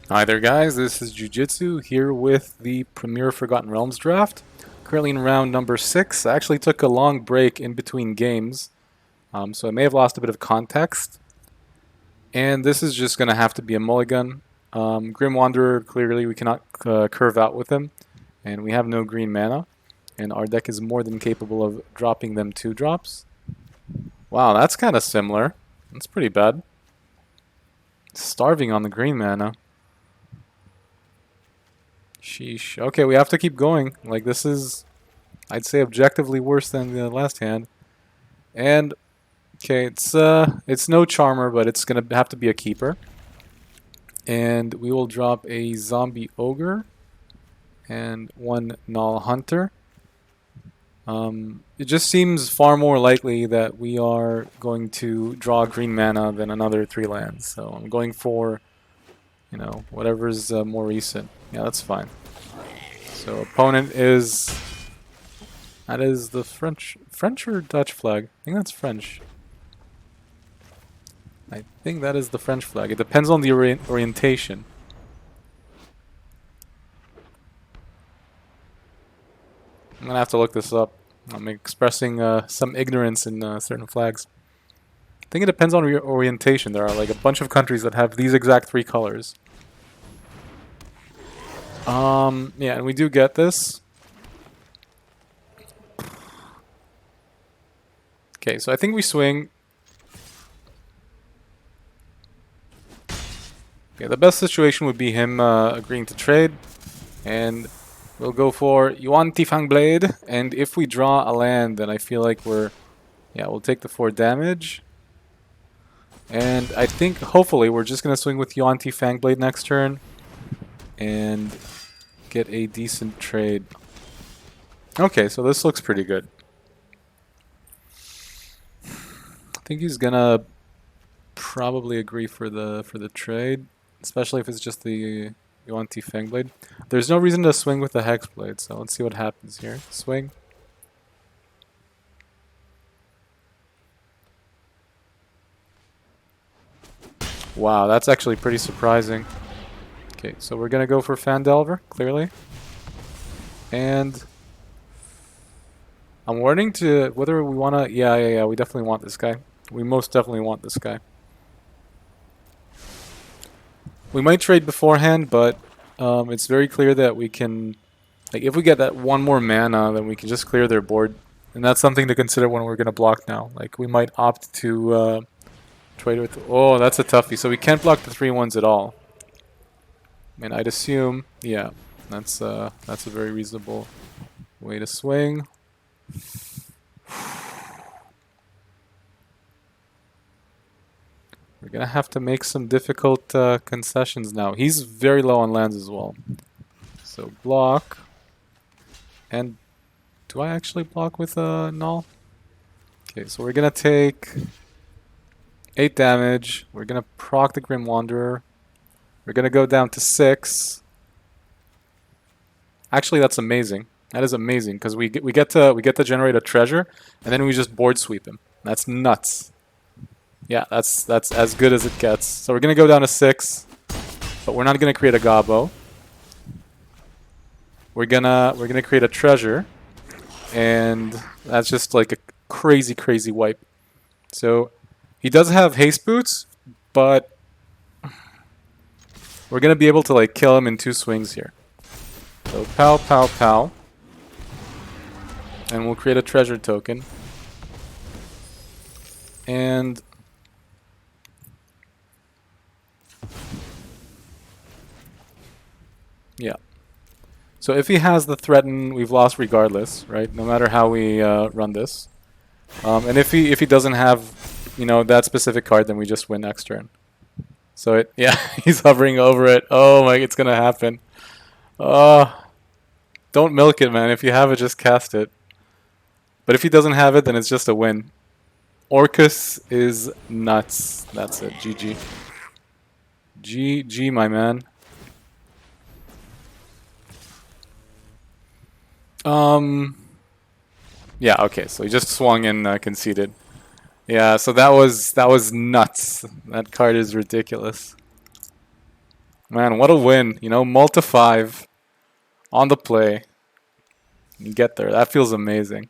Hi there guys, this is Jujitsu here with the Premier Forgotten Realms draft. Currently in round number 6. I actually took a long break in between games, so I may have lost a bit of context. And this is just going to have to be a mulligan. Grim Wanderer, clearly we cannot curve out with him, and we have no green mana. And our deck is more than capable of dropping them 2-drops. Wow, that's kind of similar. That's pretty bad. Starving on the green mana. Sheesh. Okay, we have to keep going. Like, this is, I'd say, objectively worse than the last hand. And, okay, it's no Charmer, but it's going to have to be a keeper. And we will drop a Zombie Ogre and one Null Hunter. It just seems far more likely that we are going to draw green mana than another 3 lands. So I'm going for, whatever's more recent. Yeah, that's fine. So opponent is... That is the French or Dutch flag? I think that's French. I think that is the French flag. It depends on the orientation. I'm gonna have to look this up. I'm expressing some ignorance in certain flags. I think it depends on orientation. There are like a bunch of countries that have these exact 3 colors. Yeah, and we do get this. Okay, so I think we swing. Okay, the best situation would be him agreeing to trade, and we'll go for Yuan-Ti Fangblade, and if we draw a land, then I feel like we'll take the 4 damage. And I think, hopefully, we're just going to swing with Yuan-Ti Fangblade next turn, and get a decent trade. Okay, so this looks pretty good. I think he's gonna probably agree for the trade, especially if it's just the Yuan-Ti Fangblade. There's no reason to swing with the Hexblade, so let's see what happens here. Swing. Wow, that's actually pretty surprising. Okay, so we're gonna go for Phandelver, clearly. And I'm warning to whether we wanna... Yeah, we definitely want this guy. We most definitely want this guy. We might trade beforehand, but it's very clear that we can... Like, if we get that 1 more mana, then we can just clear their board. And that's something to consider when we're going to block now. Like, we might opt to trade with... Oh, that's a toughie. So we can't block the 3/1s at all. I mean, I'd assume... Yeah, that's a very reasonable way to swing. We're going to have to make some difficult concessions now. He's very low on lands as well. So block. And do I actually block with a Null? Okay, so we're going to take 8 damage. We're going to proc the Grim Wanderer. We're going to go down to 6. Actually, that's amazing. That is amazing because we get to generate a treasure and then we just board sweep him. That's nuts. Yeah, that's as good as it gets. So we're going to go down to 6, but we're not going to create a Gobbo. We're going to create a treasure, and that's just like a crazy wipe. So he does have haste boots, but we're going to be able to like kill him in 2 swings here. So pow. And we'll create a treasure token. And yeah. So if he has the threaten, we've lost regardless, right? No matter how we run this. And if he doesn't have, that specific card, then we just win next turn. So yeah, he's hovering over it. Oh my, it's gonna happen. Don't milk it, man. If you have it, just cast it. But if he doesn't have it, then it's just a win. Orcus is nuts. That's it. GG. GG, my man. Yeah, okay, so he just swung and conceded. Yeah, so that was nuts. That card is ridiculous. Man, what a win. You know, multi-5 on the play. You get there. That feels amazing.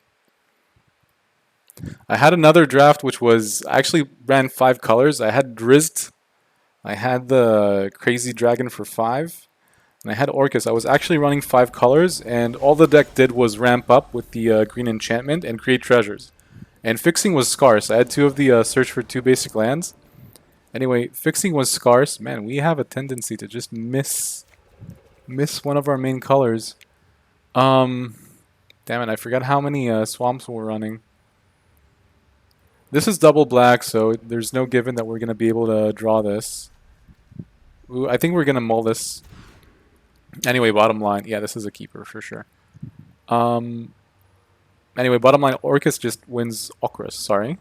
I had another draft which was, I actually ran 5 colors. I had Drizzt. I had the Crazy Dragon for 5. And I had Orcus. I was actually running 5 colors, and all the deck did was ramp up with the green enchantment and create treasures. And fixing was scarce. I had 2 of the search for 2 basic lands. Anyway, fixing was scarce. Man, we have a tendency to just miss one of our main colors. Damn it, I forgot how many swamps we're running. This is double black, so there's no given that we're going to be able to draw this. Ooh, I think we're going to mull this. Anyway, bottom line. Yeah, this is a keeper for sure. Anyway, bottom line, Orcus just wins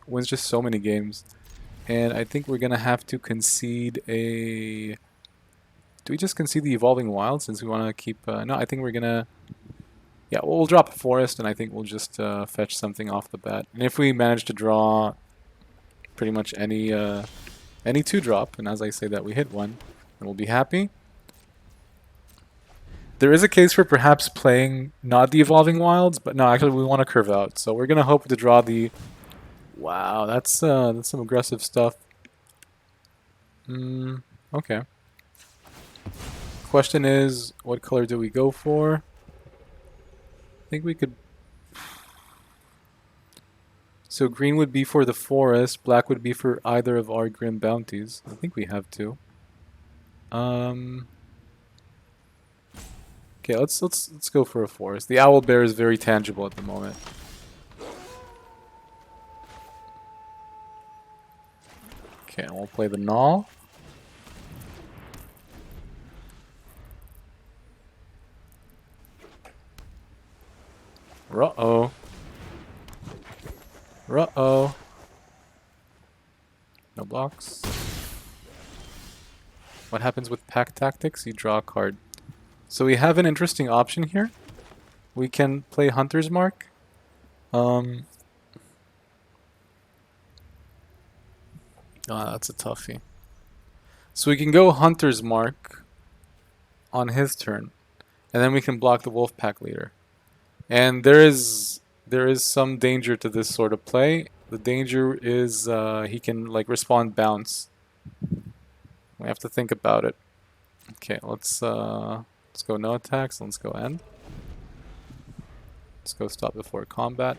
wins just so many games. And I think we're going to have to concede a... Do we just concede the Evolving Wild since we want to keep... no, I think we're going to... Yeah, we'll drop a Forest, and I think we'll just fetch something off the bat. And if we manage to draw pretty much any 2-drop, and as I say that we hit one, then we'll be happy. There is a case for perhaps playing not the Evolving Wilds, but no, actually we want to curve out. So we're going to hope to draw the... Wow, that's some aggressive stuff. Okay. Question is, what color do we go for? I think we could... So green would be for the forest, black would be for either of our Grim Bounties. I think we have to. Okay, let's go for a forest. The owl bear is very tangible at the moment. Okay, we'll play the Null. Ruh-oh. Ruh-oh. No blocks. What happens with pack tactics? You draw a card. So we have an interesting option here. We can play Hunter's Mark. That's a toughie. So we can go Hunter's Mark on his turn, and then we can block the Wolfpack leader. And there is some danger to this sort of play. The danger is he can like respond bounce. We have to think about it. Okay, let's go no attacks. Let's go end. Let's go stop before combat.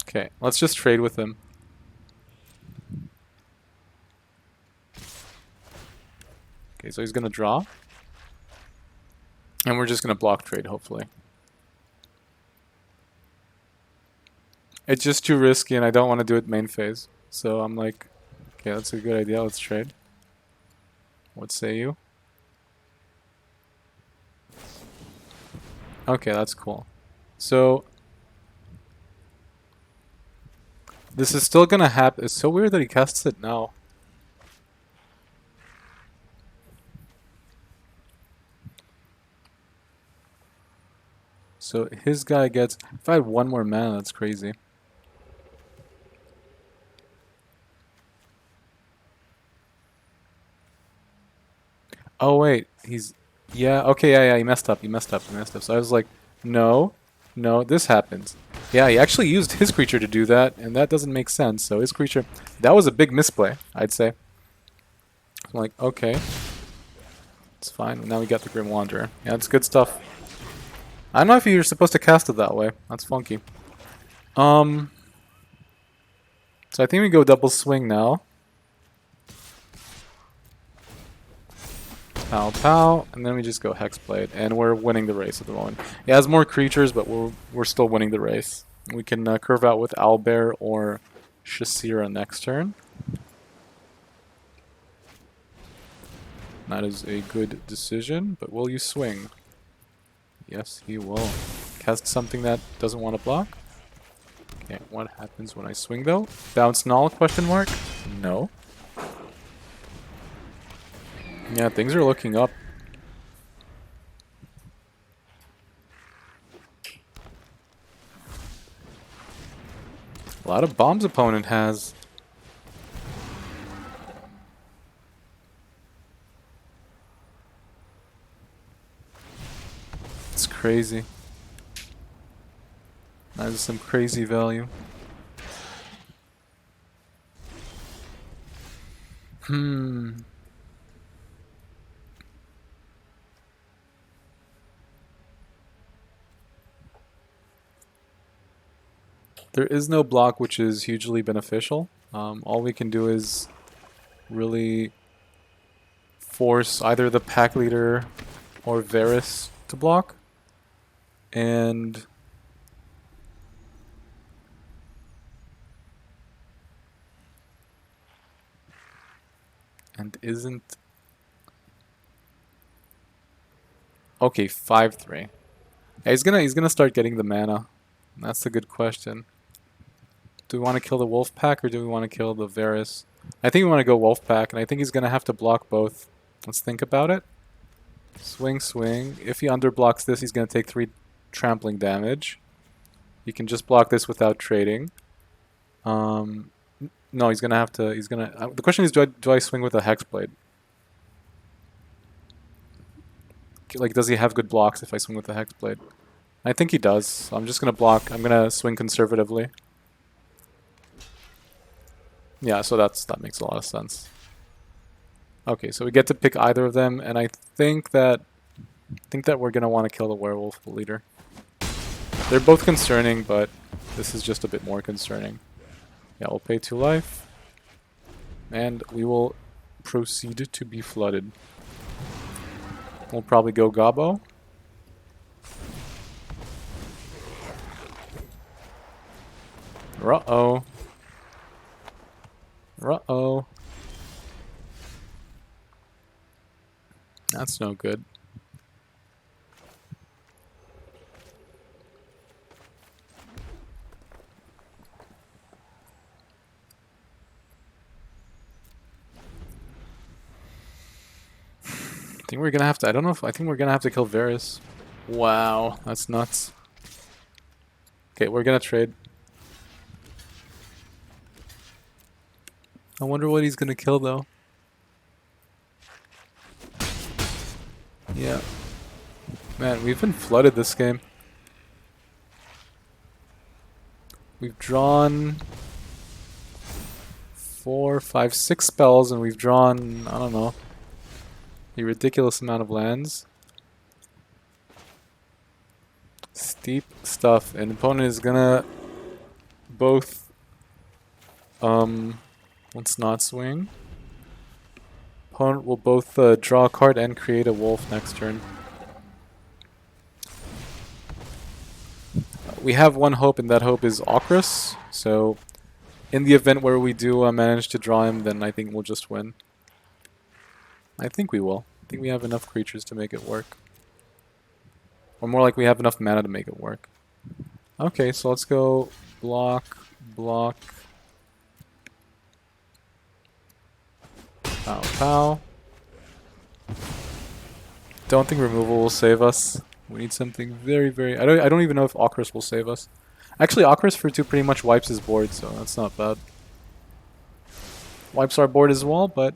Okay, let's just trade with him. Okay, so he's gonna draw. And we're just gonna block trade, hopefully. It's just too risky and I don't want to do it main phase. So I'm like, okay, that's a good idea, let's trade. What say you? Okay, that's cool. So this is still gonna happen. It's so weird that he casts it now. So his guy gets... If I had one more mana, that's crazy. Oh wait, he's... Yeah, okay, yeah, he messed up, he messed up. So I was like, no, this happens. Yeah, he actually used his creature to do that, and that doesn't make sense. So his creature... That was a big misplay, I'd say. I'm like, okay. It's fine. Now we got the Grim Wanderer. Yeah, it's good stuff. I don't know if you're supposed to cast it that way. That's funky. So I think we go double swing now. Pow pow, and then we just go Hexblade, and we're winning the race at the moment. He has more creatures, but we're still winning the race. We can curve out with Owlbear or Shasira next turn. That is a good decision, but will you swing? Yes, he will. Cast something that doesn't want to block. Okay, what happens when I swing though? Bounce Null, question mark? No. Yeah, things are looking up. lot of bombs opponent has. It's crazy. That is some crazy value. There is no block which is hugely beneficial. All we can do is really force either the pack leader or Varus to block. And isn't okay. 5-3. Yeah, he's gonna start getting the mana. That's a good question. Do we want to kill the wolf pack or do we want to kill the Varus? I think we want to go wolf pack, and I think he's gonna have to block both. Let's think about it. Swing, swing. If he underblocks this, he's gonna take 3 trampling damage. He can just block this without trading. No, he's gonna have to. He's gonna. The question is, do I swing with a Hexblade? Like, does he have good blocks if I swing with the Hexblade? I think he does. So I'm just gonna block. I'm gonna swing conservatively. Yeah, so that makes a lot of sense. Okay, so we get to pick either of them, and I think that we're gonna want to kill the werewolf leader. They're both concerning, but this is just a bit more concerning. Yeah, we'll pay 2 life, and we will proceed to be flooded. We'll probably go Gobbo. Uh-oh. Uh-oh. That's no good. I think we're gonna have to. I don't know if. I think we're gonna have to kill Varus. Wow, that's nuts. Okay, we're gonna trade. I wonder what he's gonna kill though. Yeah. Man, we've been flooded this game. We've drawn 4, 5, 6 spells, and we've drawn, I don't know, a ridiculous amount of lands. Steep stuff, and opponent is gonna both let's not swing. Opponent will both draw a card and create a wolf next turn. We have one hope, and that hope is Okrus. So, in the event where we do manage to draw him, then I think we'll just win. I think we will. I think we have enough creatures to make it work. Or more like we have enough mana to make it work. Okay, so let's go block, block. Pow, pow. Don't think removal will save us. We need something very, very... I don't even know if Okrus will save us. Actually, Okrus for 2 pretty much wipes his board, so that's not bad. Wipes our board as well, but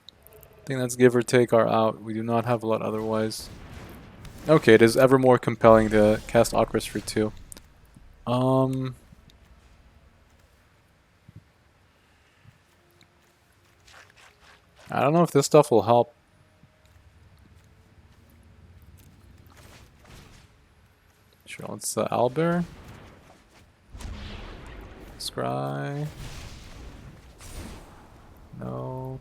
I think that's give or take our out. We do not have a lot otherwise. Okay, it is ever more compelling to cast Okrus for 2. I don't know if this stuff will help. Sure, let's Owlbear. Scry. No.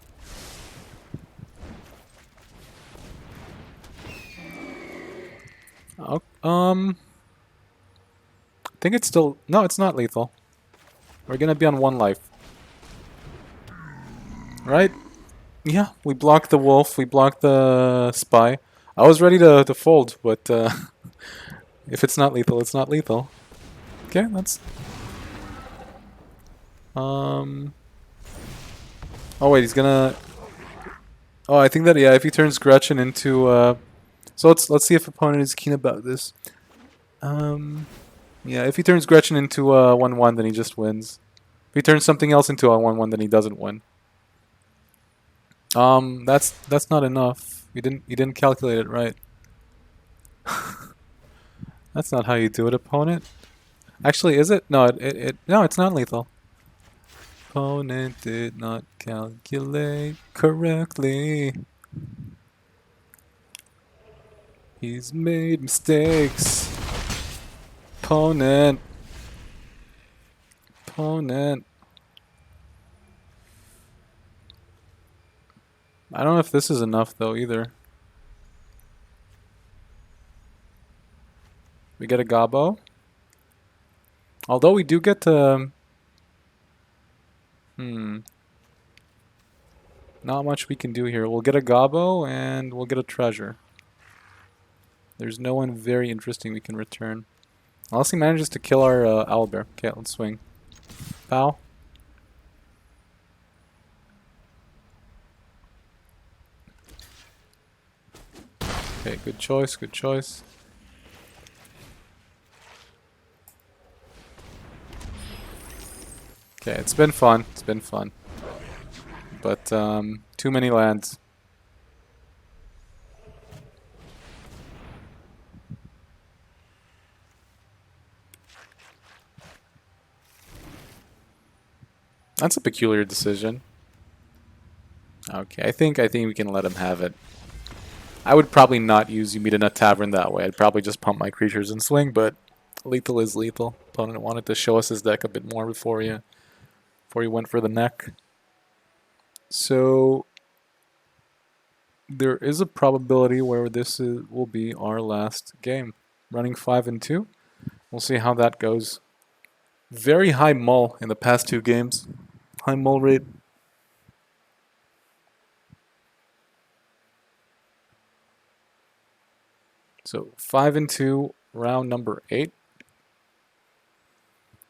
Oh, I think it's still... No, it's not lethal. We're gonna be on 1 life. Right? Yeah, we blocked the wolf, we blocked the spy. I was ready to fold, but if it's not lethal, it's not lethal. Okay, that's... Oh wait, he's gonna... Oh, I think that, yeah, if he turns Gretchen into... So let's see if opponent is keen about this. Yeah, if he turns Gretchen into a 1-1, then he just wins. If he turns something else into a 1-1, then he doesn't win. That's not enough. You didn't calculate it right. That's not how you do it, opponent. Actually, is it? No, no, it's not lethal. Opponent did not calculate correctly. He's made mistakes. Opponent. Opponent. I don't know if this is enough though either. We get a Gobbo. Although we do get to... Not much we can do here. We'll get a Gobbo and we'll get a treasure. There's no one very interesting we can return. Unless he manages to kill our owlbear. Okay, let's swing. Pow. Okay, good choice, good choice. Okay, it's been fun. It's been fun. But too many lands. That's a peculiar decision. Okay, I think we can let him have it. I would probably not use Umidana Tavern that way. I'd probably just pump my creatures and swing, but lethal is lethal. Opponent wanted to show us his deck a bit more before he went for the neck. So there is a probability where this will be our last game. Running 5 and 2. We'll see how that goes. Very high mull in the past 2 games. High mull rate. So 5 and 2, round number 8.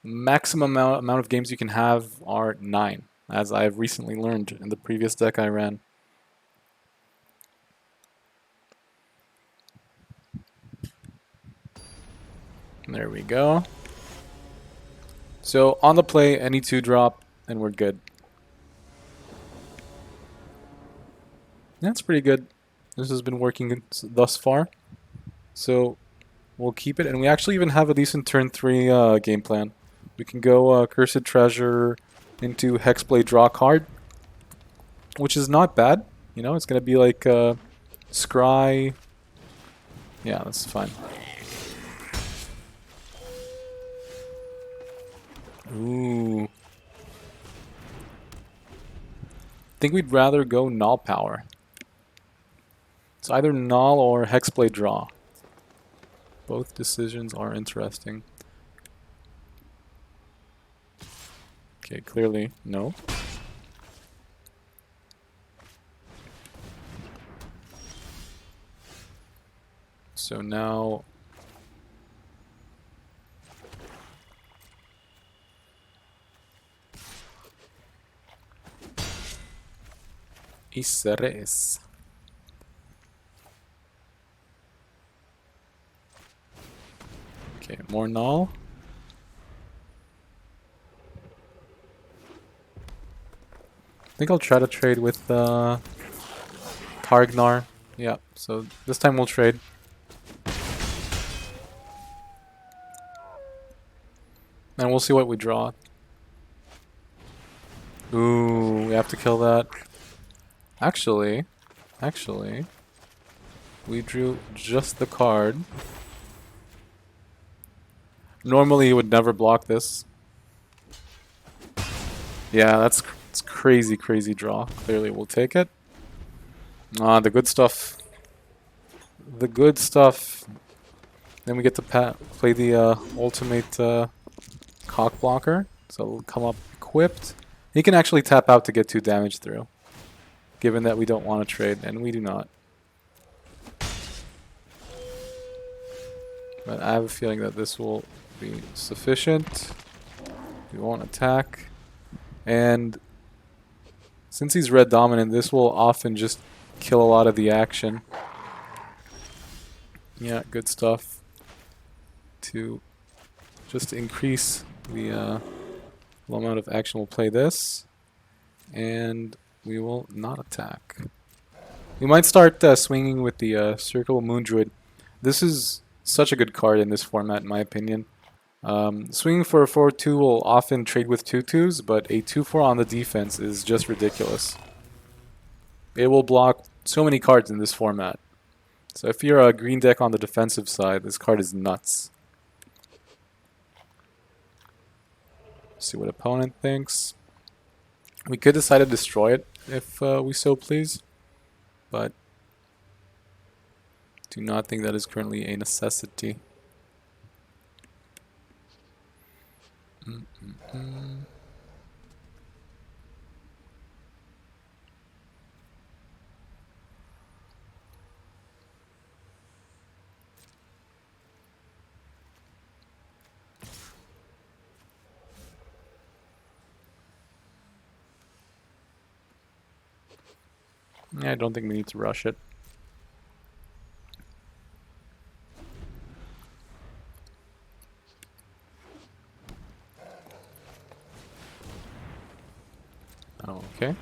Maximum amount of games you can have are 9, as I've recently learned in the previous deck I ran. There we go. So on the play, any 2-drop, and we're good. That's pretty good. This has been working thus far. So we'll keep it, and we actually even have a decent turn 3 game plan. We can go Cursed Treasure into Hexblade, draw card, which is not bad. You know, it's going to be like Scry. Yeah, that's fine. Ooh. I think we'd rather go Null Power. It's either Null or Hexblade draw. Both decisions are interesting. Okay, clearly no. So now Iseres. Okay, more null. I think I'll try to trade with Targnar. Yeah, so this time we'll trade. And we'll see what we draw. Ooh, we have to kill that. Actually, we drew just the card. Normally you would never block this. Yeah, that's crazy, crazy draw. Clearly we'll take it. Ah, the good stuff. The good stuff. Then we get to play the ultimate cock blocker. So it'll come up equipped. He can actually tap out to get 2 damage through. Given that we don't want to trade, and we do not. But I have a feeling that this will be sufficient. We won't attack. And since he's red dominant, this will often just kill a lot of the action. Yeah, good stuff. To just to increase the amount of action, we'll play this. And we will not attack. We might start swinging with the Circle Moon Druid. This is such a good card in this format, in my opinion. Swinging for a 4-2 will often trade with 2-2s, but a 2-4 on the defense is just ridiculous. It will block so many cards in this format. So if you're a green deck on the defensive side, this card is nuts. See what opponent thinks. We could decide to destroy it if we so please, but do not think that is currently a necessity. Yeah, I don't think we need to rush it. Okay.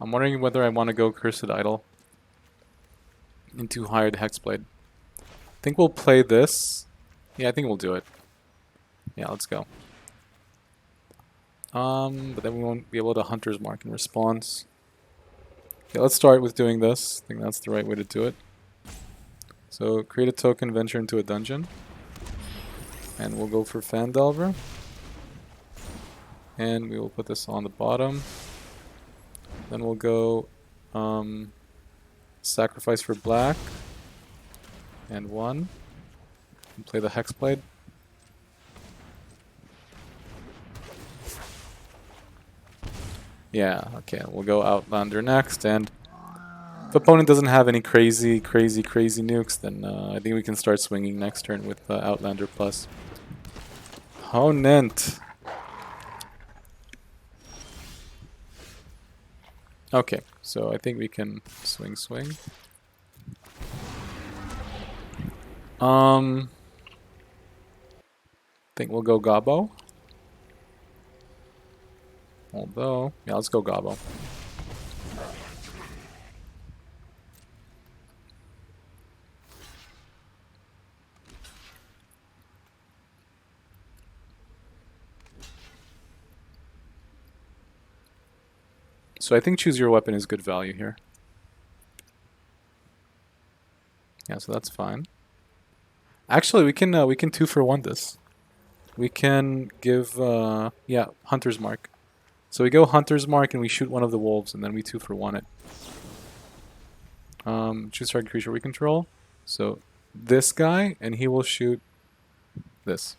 I'm wondering whether I want to go Cursed Idol into Hired Hexblade. I think we'll play this. Yeah, I think we'll do it. Yeah, let's go. But then we won't be able to Hunter's Mark in response. Okay, let's start with doing this. I think that's the right way to do it. So create a token, venture into a dungeon. And we'll go for Phandelver. And we will put this on the bottom. Then we'll go sacrifice for black. And 1. And play the Hexblade. Yeah, okay, we'll go Outlander next, and if the opponent doesn't have any crazy nukes, then I think we can start swinging next turn with Outlander plus. Honent. Okay, so I think we can swing. I think we'll go Gobbo. Although, yeah, let's go Gobbo. So I think choose your weapon is good value here. Yeah, so that's fine. Actually, we can 2-for-1 this. We can give yeah, Hunter's Mark. So we go Hunter's Mark and we shoot one of the wolves, and then we 2-for-1 it. Choose target creature we control. So this guy, and he will shoot this.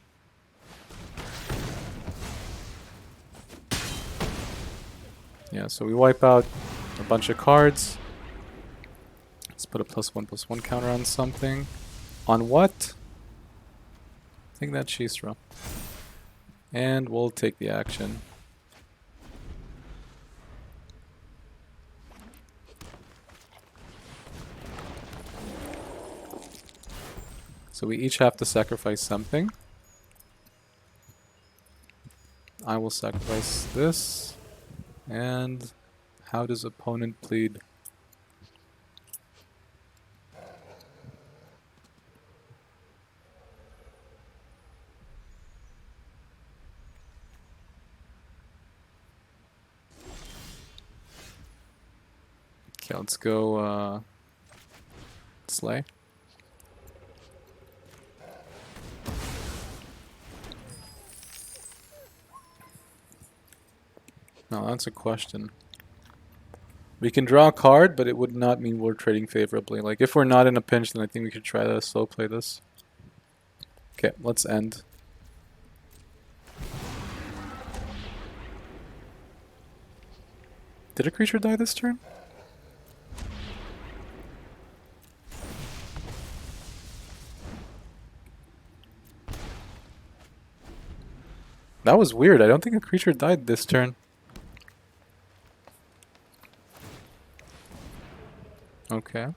Yeah, so we wipe out a bunch of cards. Let's put a +1/+1 counter on something. On what? I think that's Shisra. And we'll take the action. So we each have to sacrifice something. I will sacrifice this. And how does opponent plead? Okay, let's go Slay. No, that's a question. We can draw a card, but it would not mean we're trading favorably. Like, if we're not in a pinch, then I think we could try to slow play this. Okay, let's end. Did a creature die this turn? That was weird. I don't think a creature died this turn. Okay.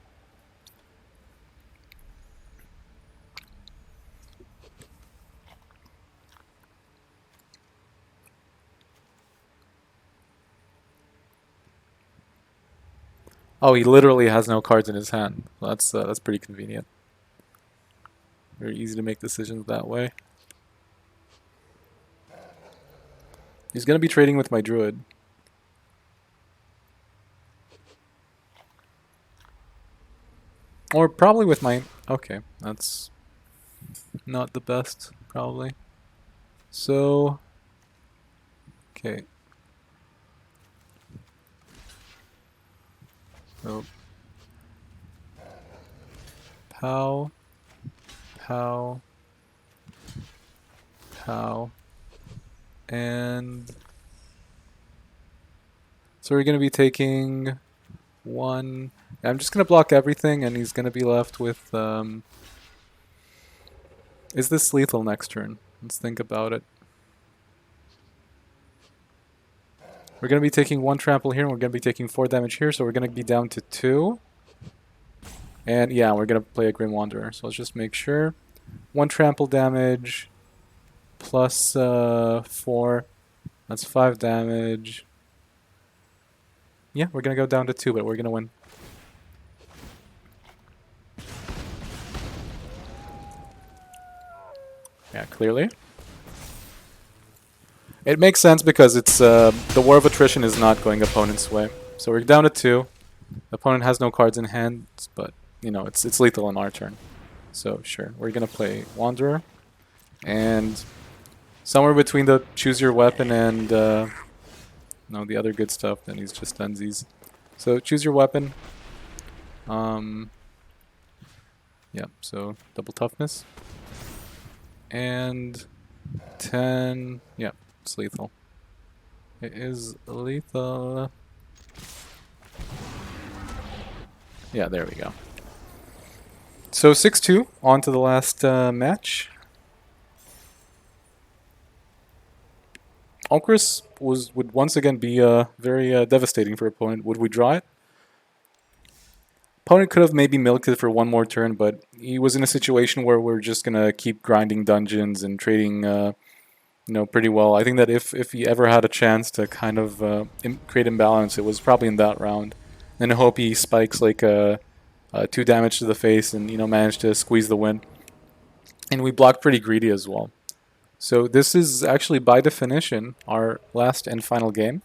Oh, he literally has no cards in his hand. That's pretty convenient. Very easy to make decisions that way. He's gonna be trading with my druid. Or probably with my... Okay, that's not the best, probably. So... Okay. So... Pow. Pow. Pow. And... So we're going to be taking 1... I'm just going to block everything, and he's going to be left with... Is this lethal next turn? Let's think about it. We're going to be taking 1 trample here, and we're going to be taking 4 damage here, so we're going to be down to 2. And yeah, we're going to play a Grim Wanderer, so let's just make sure. 1 trample damage, plus 4, that's 5 damage. Yeah, we're going to go down to 2, but we're going to win. Yeah, clearly. It makes sense because it's the War of Attrition is not going opponent's way. So we're down to 2. The opponent has no cards in hand, but you know it's lethal on our turn. So sure, we're gonna play Wanderer, and somewhere between the choose your weapon and no, the other good stuff, then he's just Dunsies. So choose your weapon. Yeah, so double toughness. And 10, yeah, it's lethal. It is lethal. Yeah, there we go. So 6-2, on to the last match. Onkris would once again be very devastating for opponent. Would we draw it? Opponent could have maybe milked it for 1 more turn, but he was in a situation where we're just gonna keep grinding dungeons and trading, you know, pretty well. I think that if he ever had a chance to kind of create imbalance, it was probably in that round. And I hope he spikes like 2 damage to the face and, you know, manage to squeeze the win. And we blocked pretty greedy as well. So this is actually by definition our last and final game.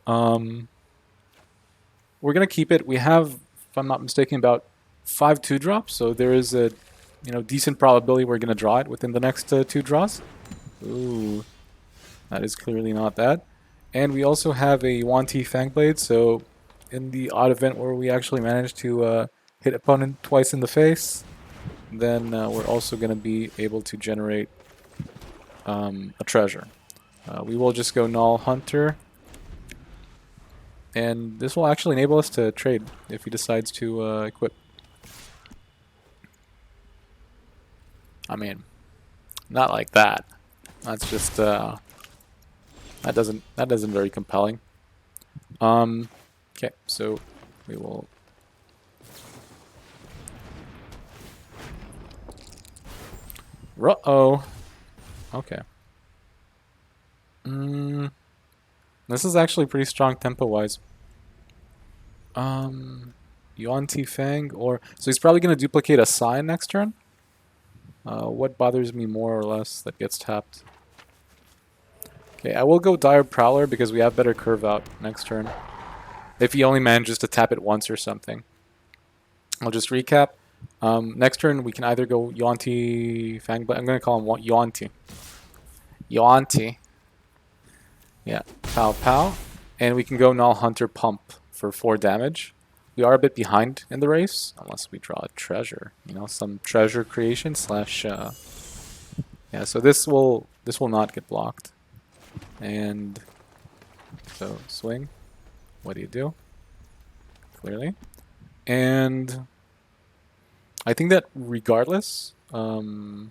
We're gonna keep it. We have, if I'm not mistaken, about 5 2-drops, so there is a decent probability we're gonna draw it within the next 2 draws. Ooh, that is clearly not that. And we also have a Yuan-Ti Fangblade, so in the odd event where we actually manage to hit opponent twice in the face, then we're also gonna be able to generate a treasure. We will just go Null Hunter, and this will actually enable us to trade if he decides to equip. I mean, not like that. That's just that isn't very compelling. Okay, so we will. Uh-oh. Okay. This is actually pretty strong tempo-wise. Yuan-Ti Fang, or... So he's probably going to duplicate a Sign next turn? What bothers me more or less that gets tapped? Okay, I will go Dire Prowler because we have better curve out next turn. If he only manages to tap it once or something. I'll just recap. Next turn we can either go Yuan-Ti Fang, but I'm going to call him Yuan-Ti. Yuan-Ti. Yeah, Pow Pow. And we can go Null Hunter Pump for 4 damage. We are a bit behind in the race, unless we draw a treasure. You know, some treasure creation slash... yeah, so this will not get blocked. And... So, swing. What do you do? Clearly. And I think that regardless, I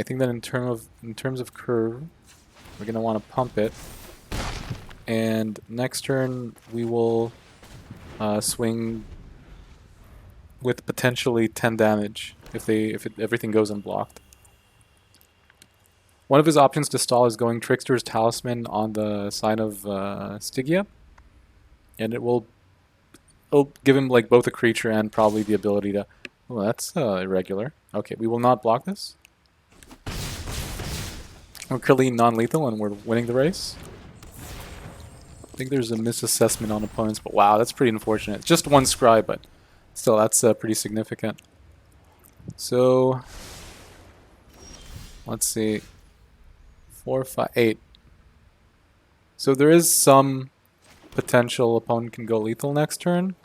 think that in terms of curve, we're gonna want to pump it. And next turn we will swing with potentially 10 damage if everything goes unblocked. One of his options to stall is going Trickster's Talisman on the side of Stygia, and it'll give him like both a creature and probably the ability to. Oh, that's irregular. Okay, we will not block this. We're clearly non-lethal and we're winning the race. I think there's a misassessment on opponents, but wow, that's pretty unfortunate. Just one scry, but still, that's pretty significant. So, let's see. 4, 5, 8. So there is some potential opponent can go lethal next turn.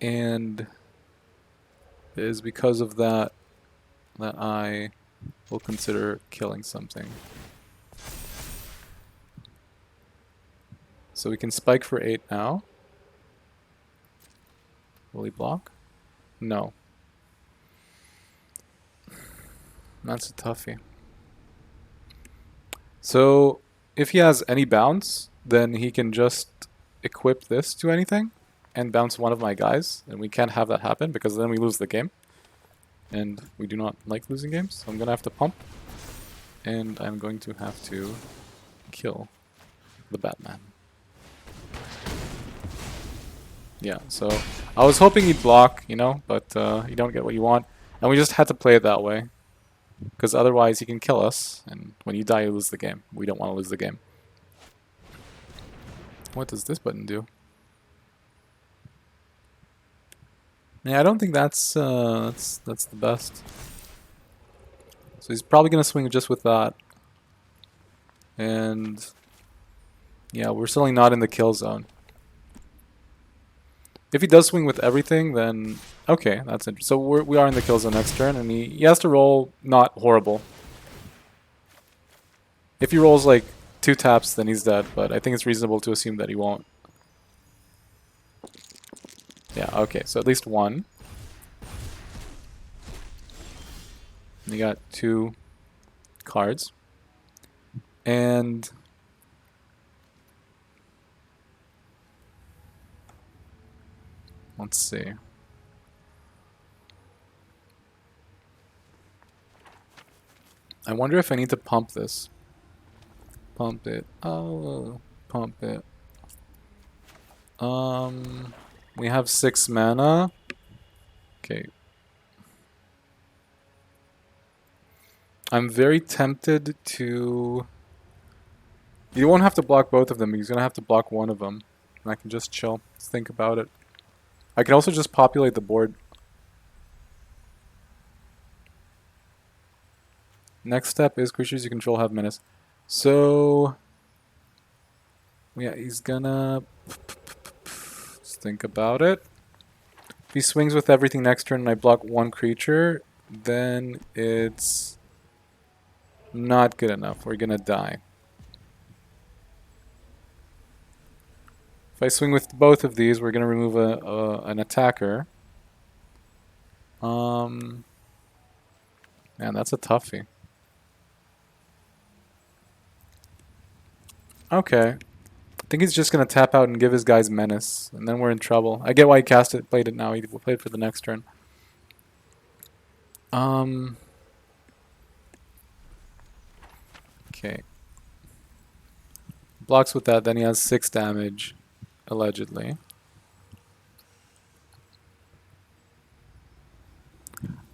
And it is because of that that I will consider killing something. So we can spike for 8 now. Will he block? No. That's a toughie. So if he has any bounce, then he can just equip this to anything and bounce one of my guys, and we can't have that happen because then we lose the game. And we do not like losing games, so I'm going to have to pump. And I'm going to have to kill the Batman. Yeah, so I was hoping he'd block, you know, but you don't get what you want. And we just had to play it that way. Because otherwise he can kill us, and when you die you lose the game. We don't want to lose the game. What does this button do? Yeah, I don't think that's the best. So he's probably gonna swing just with that. And yeah, we're certainly not in the kill zone. If he does swing with everything, then okay, that's interesting. So we are in the kill zone next turn, and he has to roll not horrible. If he rolls like 2 taps, then he's dead, but I think it's reasonable to assume that he won't. Yeah, okay, so at least 1. You got 2 cards. And let's see. I wonder if I need to pump this. Pump it. Oh, pump it. We have 6 mana. Okay. I'm very tempted to... You won't have to block both of them. He's going to have to block one of them. And I can just chill. Let's think about it. I can also just populate the board. Next step is creatures you control have menace. So... yeah, he's gonna... Let's think about it. If he swings with everything next turn and I block 1 creature, then it's not good enough. We're gonna die. If I swing with both of these, we're gonna remove an attacker. Man, that's a toughie. Okay. I think he's just gonna tap out and give his guys menace, and then we're in trouble. I get why he played it now. He will play it for the next turn. Okay. Blocks with that, then he has 6 damage, allegedly.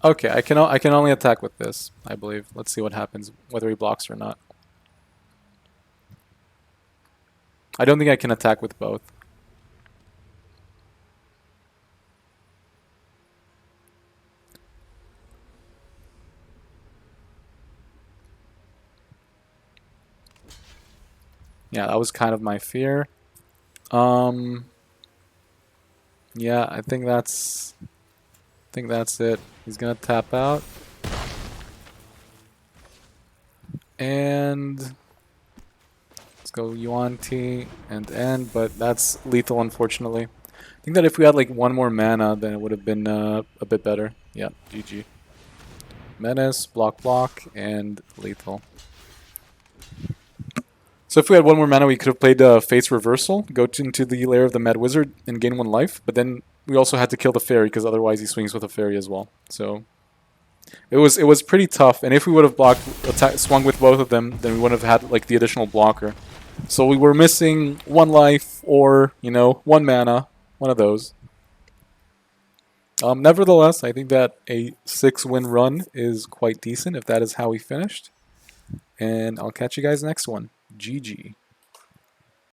Okay, I can only attack with this, I believe. Let's see what happens, whether he blocks or not. I don't think I can attack with both. Yeah, that was kind of my fear. Yeah, I think that's it. He's gonna tap out. And Let's go Yuan Ti and end, but that's lethal, unfortunately. I think that if we had like one more mana, then it would have been a bit better. Yeah, GG. Menace, block, and lethal. So if we had one more mana, we could have played Fate's Reversal, go into the Lair of the Mad Wizard, and gain 1 life. But then we also had to kill the fairy, because otherwise he swings with a fairy as well. So it was pretty tough. And if we would have swung with both of them, then we wouldn't have had like the additional blocker. So we were missing 1 life or, 1 mana, one of those. Nevertheless, I think that a 6-win run is quite decent if that is how we finished. And I'll catch you guys next one. GG.